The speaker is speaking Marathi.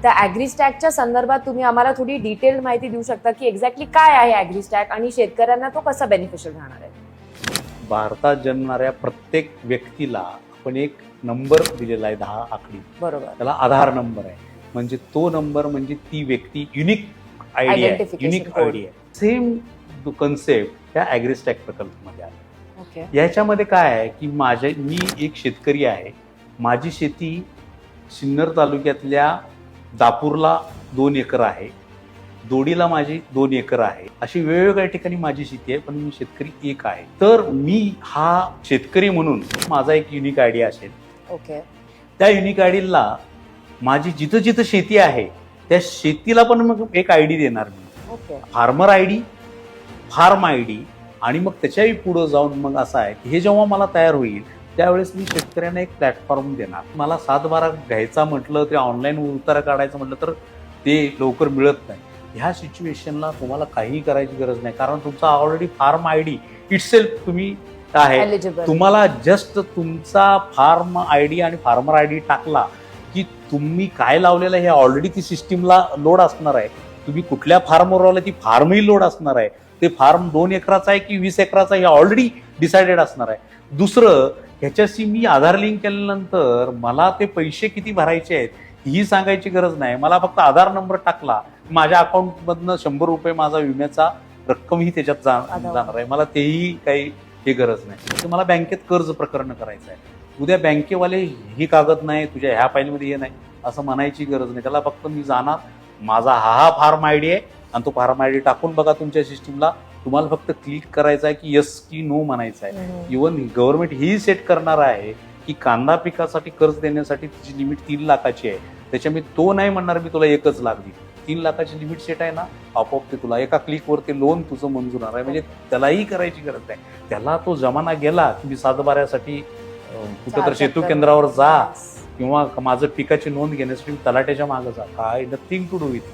त्या ॲग्रीस्टॅकच्या संदर्भात तुम्ही आम्हाला थोडी डिटेल माहिती देऊ शकता की एक्झॅक्टली काय आहे ॲग्रीस्टॅक आणि शेतकऱ्यांना तो कसा बेनिफिशियल राहणार आहे? भारतात जन्मणाऱ्या प्रत्येक व्यक्तीला आपण एक नंबर दिलेला आहे 10 आकडी, बरोबर. त्याला आधार नंबर आहे. म्हणजे तो नंबर म्हणजे ती व्यक्ती युनिक आयडी आहे, Identification युनिक code. आयडी आहे. सेम कन्सेप्ट त्या ॲग्रीस्टॅक प्रकल्पामध्ये आहे. ओके. याच्यामध्ये काय आहे की मी एक शेतकरी आहे. माझी शेती सिन्नर तालुक्यातल्या दापूरला 2 एकर आहे, दोडीला माझी 2 एकर आहे. अशी वेगवेगळ्या ठिकाणी माझी शेती आहे, पण मी शेतकरी एक आहे. तर मी हा शेतकरी म्हणून माझा एक युनिक आयडी असेल. ओके. त्या युनिक आयडीला माझी जिथं जिथं शेती आहे त्या शेतीला पण मग एक आयडी देणार मी. Okay. Farmer ID, farm ID आणि मग त्याच्याही पुढं जाऊन मग असं आहे की हे जेव्हा मला तयार होईल त्यावेळेस मी शेतकऱ्यांना एक प्लॅटफॉर्म देणार. मला 7/12 घ्यायचा म्हटलं ते ऑनलाईन उतारा काढायचं म्हटलं तर ते लवकर मिळत नाही. ह्या सिच्युएशनला तुम्हाला काहीही करायची गरज नाही, कारण तुमचा ऑलरेडी फार्म आयडी इटसेल्फ तुम्ही आहे. Eligible. तुम्हाला जस्ट तुमचा फार्म आयडी आणि फार्मर आयडी टाकला की तुम्ही काय लावलेलं हे ऑलरेडी ती सिस्टीमला लोड असणार आहे. तुम्ही कुठल्या फार्मवर आला ती फार्मही लोड असणार आहे. ते फार्म 2 एकराचा आहे की 20 एकराचा हे ऑलरेडी डिसाइडेड असणार आहे. दुसरं, ह्याच्याशी मी आधार लिंक केल्यानंतर मला ते पैसे किती भरायचे आहेत ही सांगायची गरज नाही. मला फक्त आधार नंबर टाकला, माझ्या अकाउंटमधनं 100 रुपये माझा विम्याचा रक्कमही त्याच्यात जाणार आहे. मला तेही काही हे गरज नाही. तर मला बँकेत कर्ज प्रकरण करायचं आहे. उद्या बँकेवाले ही कागद नाही, तुझ्या ह्या फाईलमध्ये हे नाही असं म्हणायची गरज नाही. त्याला फक्त मी जाणार, माझा हा फार्म आयडी आहे आणि तो फार्म आयडी टाकून बघा तुमच्या सिस्टीमला. तुम्हाला फक्त क्लिक करायचं आहे की यस की नो म्हणायचं आहे. इव्हन गव्हर्नमेंट ही सेट करणार आहे की कांदा पिकासाठी कर्ज देण्यासाठी तिची लिमिट 3 लाखाची आहे. त्याच्या मी तो नाही म्हणणार मी तुला 1 लाख देईल. 3 लाखाची लिमिट सेट आहे ना, आपोआप ते तुला एका क्लिकवर ते लोन तुझं मंजूर होणार आहे. म्हणजे त्यालाही करायची गरज नाही. त्याला तो जमाना गेला की मी 7/12साठी कुठं तर सेतू केंद्रावर जा किंवा माझं पिकाची नोंद घेण्यासाठी तलाट्याच्या मागे जा. काय नथिंग टू डू विथ.